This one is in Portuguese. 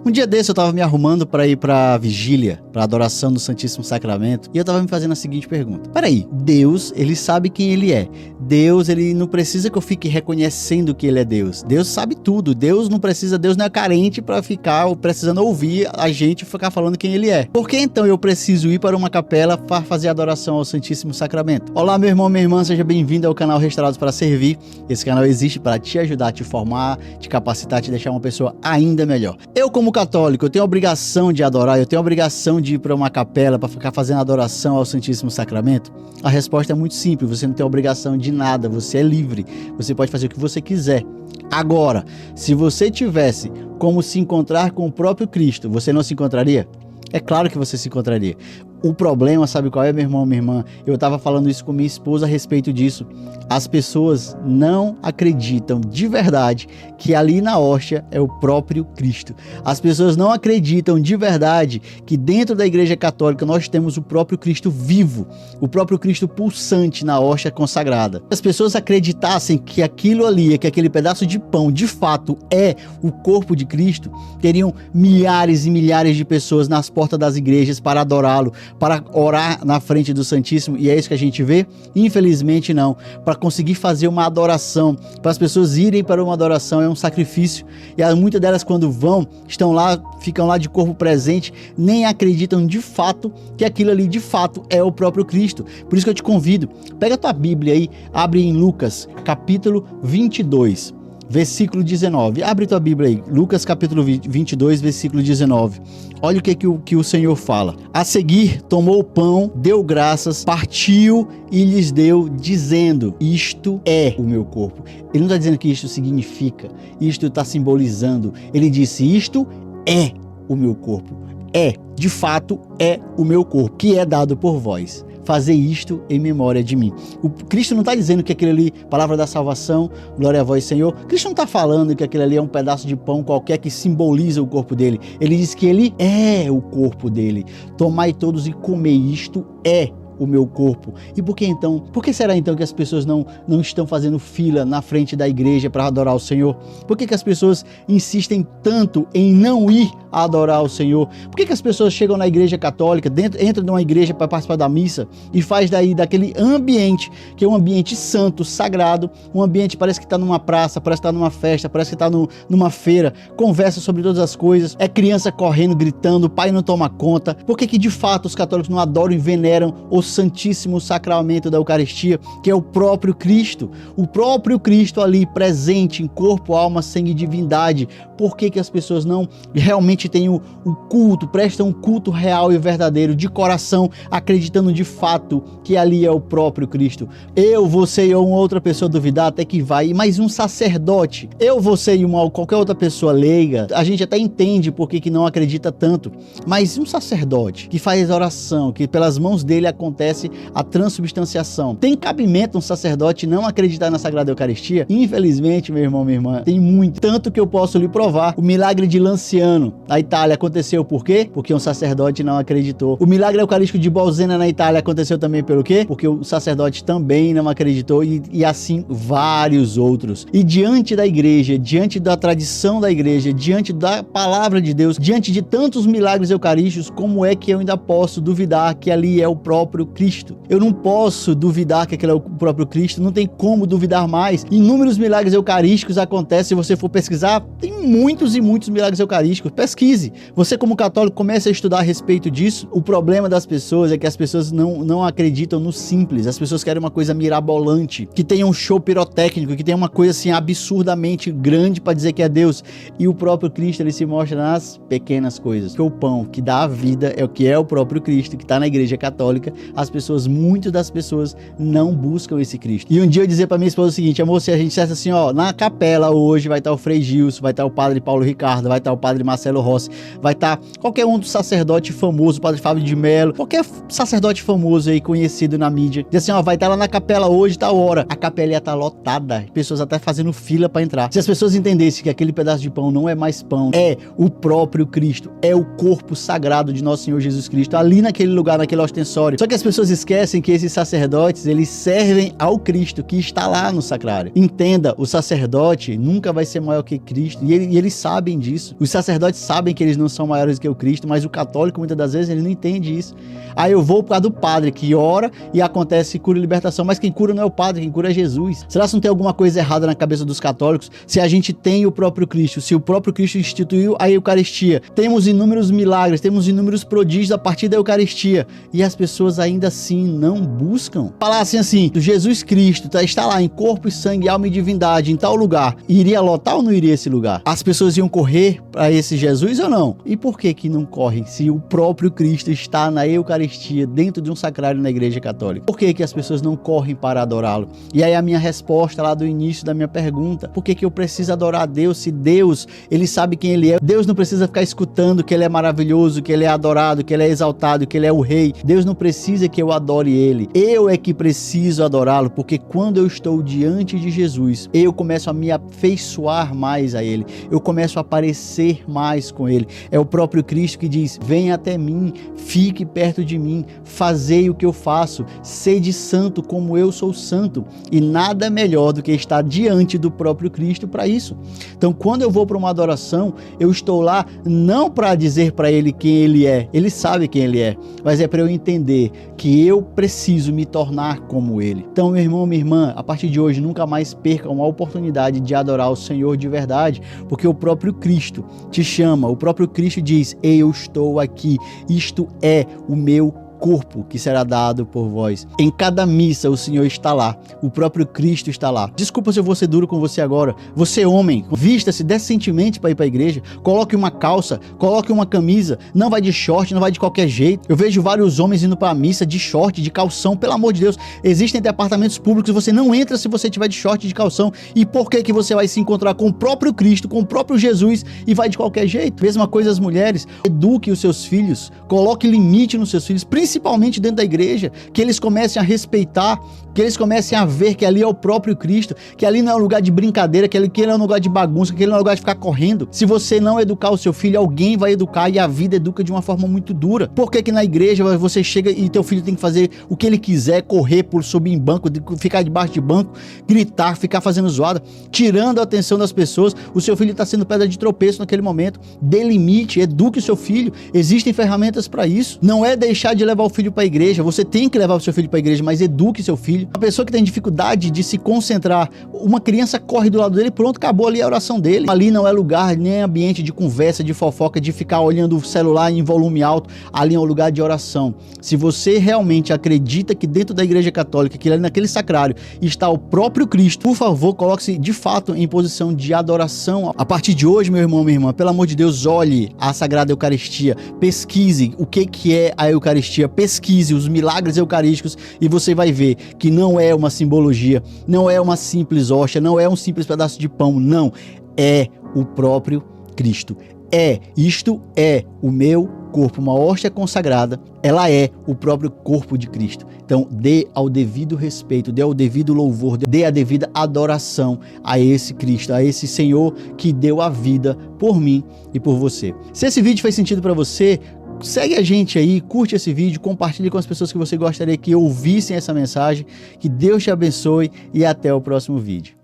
Um dia desse eu tava me arrumando para ir pra vigília, pra adoração do Santíssimo Sacramento, e eu tava me fazendo a seguinte pergunta: peraí, Deus, ele sabe quem ele é. Deus, ele não precisa que eu fique reconhecendo que ele é Deus. Deus sabe tudo. Deus não é carente pra ficar precisando ouvir a gente ficar falando quem ele é. Por que então eu preciso ir para uma capela para fazer adoração ao Santíssimo Sacramento? Olá, meu irmão, minha irmã, seja bem-vindo ao canal Restaurados para Servir. Esse canal existe para te ajudar, te formar, te capacitar, te deixar uma pessoa ainda melhor. Eu, como católico, eu tenho a obrigação de adorar, eu tenho a obrigação de ir para uma capela para ficar fazendo adoração ao Santíssimo Sacramento? A resposta é muito simples: você não tem obrigação de nada, você é livre, você pode fazer o que você quiser. Agora, se você tivesse como se encontrar com o próprio Cristo, você não se encontraria? É claro que você se encontraria. O problema, sabe qual é, meu irmão, minha irmã? Eu estava falando isso com minha esposa a respeito disso. As pessoas não acreditam de verdade que ali na hóstia é o próprio Cristo. As pessoas não acreditam de verdade que dentro da Igreja Católica nós temos o próprio Cristo vivo, o próprio Cristo pulsante na hóstia consagrada. Se as pessoas acreditassem que aquilo ali, que aquele pedaço de pão de fato é o corpo de Cristo, teriam milhares e milhares de pessoas nas portas das igrejas para adorá-lo, para orar na frente do Santíssimo, e é isso que a gente vê? Infelizmente não. Para conseguir fazer uma adoração, para as pessoas irem para uma adoração, é um sacrifício, e muitas delas, quando vão, estão lá, ficam lá de corpo presente, nem acreditam de fato que aquilo ali de fato é o próprio Cristo. Por isso que eu te convido, pega a tua Bíblia aí, abre em Lucas capítulo 22, versículo 19. Abre tua Bíblia aí, Lucas capítulo 22, versículo 19. Olha o que o Senhor fala. A seguir, tomou o pão, deu graças, partiu e lhes deu, dizendo: isto é o meu corpo. Ele não está dizendo que isto significa, isto está simbolizando. Ele disse: isto é o meu corpo. De fato, é o meu corpo, que é dado por vós. Fazer isto em memória de mim. O Cristo não está dizendo que aquele ali, palavra da salvação, glória a vós, Senhor. Cristo não está falando que aquele ali é um pedaço de pão qualquer que simboliza o corpo dele. Ele diz que ele é o corpo dele. Tomai todos e comei, isto é o meu corpo. E por que será então que as pessoas não estão fazendo fila na frente da igreja para adorar o Senhor? Por que as pessoas insistem tanto em não ir adorar o Senhor? Por que as pessoas chegam na igreja católica, entram numa igreja para participar da missa e faz daquele ambiente, que é um ambiente santo, sagrado, um ambiente parece que está numa praça, parece que está numa festa, parece que está numa feira, conversa sobre todas as coisas, é criança correndo, gritando, o pai não toma conta? Por que de fato os católicos não adoram e veneram o Santíssimo Sacramento da Eucaristia, que é o próprio Cristo ali presente em corpo, alma, sangue e divindade? Por que as pessoas não realmente têm o culto, prestam um culto real e verdadeiro, de coração, acreditando de fato que ali é o próprio Cristo? Eu, você ou uma outra pessoa duvidar, até que vai, mas um sacerdote, você e qualquer outra pessoa leiga, a gente até entende por que não acredita tanto, mas um sacerdote que faz oração, que pelas mãos dele acontece a transubstanciação, tem cabimento um sacerdote não acreditar na Sagrada Eucaristia? Infelizmente, meu irmão, minha irmã, tem muito. Tanto que eu posso lhe provar. O milagre de Lanciano, na Itália, aconteceu por quê? Porque um sacerdote não acreditou. O milagre eucarístico de Bolsena, na Itália, aconteceu também pelo quê? Porque o sacerdote também não acreditou, e assim vários outros. E diante da igreja, diante da tradição da igreja, diante da palavra de Deus, diante de tantos milagres eucarísticos, como é que eu ainda posso duvidar que ali é o próprio Cristo? Eu não posso duvidar que aquele é o próprio Cristo, não tem como duvidar mais. Inúmeros milagres eucarísticos acontecem. Se você for pesquisar, tem muitos e muitos milagres eucarísticos. Pesquise. Você, como católico, comece a estudar a respeito disso. O problema das pessoas é que as pessoas não acreditam no simples. As pessoas querem uma coisa mirabolante, que tenha um show pirotécnico, que tenha uma coisa assim absurdamente grande para dizer que é Deus. E o próprio Cristo, ele se mostra nas pequenas coisas. Que o pão que dá a vida é o que é o próprio Cristo, que está na Igreja Católica. Muitas das pessoas não buscam esse Cristo. E um dia eu dizer pra minha esposa o seguinte: amor, se a gente dissesse assim, na capela hoje vai estar o Frei Gilson, vai estar o Padre Paulo Ricardo, vai estar o Padre Marcelo Rossi, vai estar qualquer um dos sacerdotes famosos, o Padre Fábio de Mello, qualquer sacerdote famoso aí conhecido na mídia, diz assim, vai estar lá na capela hoje, tal hora. A capela ia estar lotada, pessoas até fazendo fila pra entrar. Se as pessoas entendessem que aquele pedaço de pão não é mais pão, é o próprio Cristo, é o corpo sagrado de nosso Senhor Jesus Cristo, ali naquele lugar, naquele ostensório. Só que as pessoas esquecem que esses sacerdotes, eles servem ao Cristo que está lá no sacrário. Entenda, o sacerdote nunca vai ser maior que Cristo, e eles sabem disso. Os sacerdotes sabem que eles não são maiores que o Cristo, mas o católico, muitas das vezes, ele não entende isso. Aí eu vou por causa do padre, que ora e acontece cura e libertação, mas quem cura não é o padre, quem cura é Jesus. Será que não tem alguma coisa errada na cabeça dos católicos? Se a gente tem o próprio Cristo, se o próprio Cristo instituiu a Eucaristia, temos inúmeros milagres, temos inúmeros prodígios a partir da Eucaristia, e as pessoas ainda assim não buscam? Falassem assim, Jesus Cristo está lá em corpo e sangue, alma e divindade, em tal lugar, iria lotar ou não iria esse lugar? As pessoas iam correr para esse Jesus ou não? E por que que não correm se o próprio Cristo está na Eucaristia, dentro de um sacrário na Igreja Católica? Por que que as pessoas não correm para adorá-lo? E aí a minha resposta lá do início da minha pergunta, por que que eu preciso adorar a Deus se Deus, ele sabe quem ele é? Deus não precisa ficar escutando que ele é maravilhoso, que ele é adorado, que ele é exaltado, que ele é o rei. Deus não precisa que eu adore ele. Eu é que preciso adorá-lo, porque quando eu estou diante de Jesus, eu começo a me afeiçoar mais a ele. Eu começo a parecer mais com ele. É o próprio Cristo que diz: venha até mim, fique perto de mim, fazei o que eu faço, sede santo como eu sou santo. E nada melhor do que estar diante do próprio Cristo para isso. Então, quando eu vou para uma adoração, eu estou lá não para dizer para ele quem ele é, ele sabe quem ele é, mas é para eu entender que eu preciso me tornar como ele. Então, meu irmão, minha irmã, a partir de hoje, nunca mais percam a oportunidade de adorar o Senhor de verdade, porque o próprio Cristo te chama, o próprio Cristo diz: eu estou aqui, isto é o meu corpo que será dado por vós. Em cada missa o Senhor está lá, o próprio Cristo está lá. Desculpa se eu vou ser duro com você agora. Você, homem, vista-se decentemente para ir para a igreja, coloque uma calça, coloque uma camisa, não vai de short, não vai de qualquer jeito. Eu vejo vários homens indo para a missa de short, de calção, pelo amor de Deus. Existem departamentos públicos, você não entra se você tiver de short e de calção. E por que que você vai se encontrar com o próprio Cristo, com o próprio Jesus e vai de qualquer jeito? Mesma coisa as mulheres, eduque os seus filhos, coloque limite nos seus filhos, principalmente dentro da igreja, que eles comecem a respeitar, que eles comecem a ver que ali é o próprio Cristo, que ali não é um lugar de brincadeira, que ali não é um lugar de bagunça, que ali não é um lugar de ficar correndo. Se você não educar o seu filho, alguém vai educar, e a vida educa de uma forma muito dura. Por que que na igreja você chega e teu filho tem que fazer o que ele quiser, correr, por subir em banco, ficar debaixo de banco, gritar, ficar fazendo zoada, tirando a atenção das pessoas? O seu filho está sendo pedra de tropeço naquele momento. Dê limite, eduque o seu filho. Existem ferramentas para isso. Não é deixar de levar o filho para a igreja, você tem que levar o seu filho para a igreja, mas eduque seu filho. A pessoa que tem dificuldade de se concentrar, uma criança corre do lado dele, pronto, acabou ali a oração dele. Ali não é lugar nem ambiente de conversa, de fofoca, de ficar olhando o celular em volume alto. Ali é um lugar de oração. Se você realmente acredita que dentro da Igreja Católica, que ali naquele sacrário está o próprio Cristo, por favor, coloque-se de fato em posição de adoração. A partir de hoje, meu irmão, minha irmã, pelo amor de Deus, olhe a Sagrada Eucaristia, pesquise o que é a Eucaristia, pesquise os milagres eucarísticos e você vai ver que não é uma simbologia, não é uma simples hóstia, não é um simples pedaço de pão, não, é o próprio Cristo. Isto é o meu corpo, uma hóstia consagrada, ela é o próprio corpo de Cristo. Então dê ao devido respeito, dê ao devido louvor, dê a devida adoração a esse Cristo, a esse Senhor que deu a vida por mim e por você. Se esse vídeo fez sentido para você, segue a gente aí, curte esse vídeo, compartilhe com as pessoas que você gostaria que ouvissem essa mensagem. Que Deus te abençoe e até o próximo vídeo.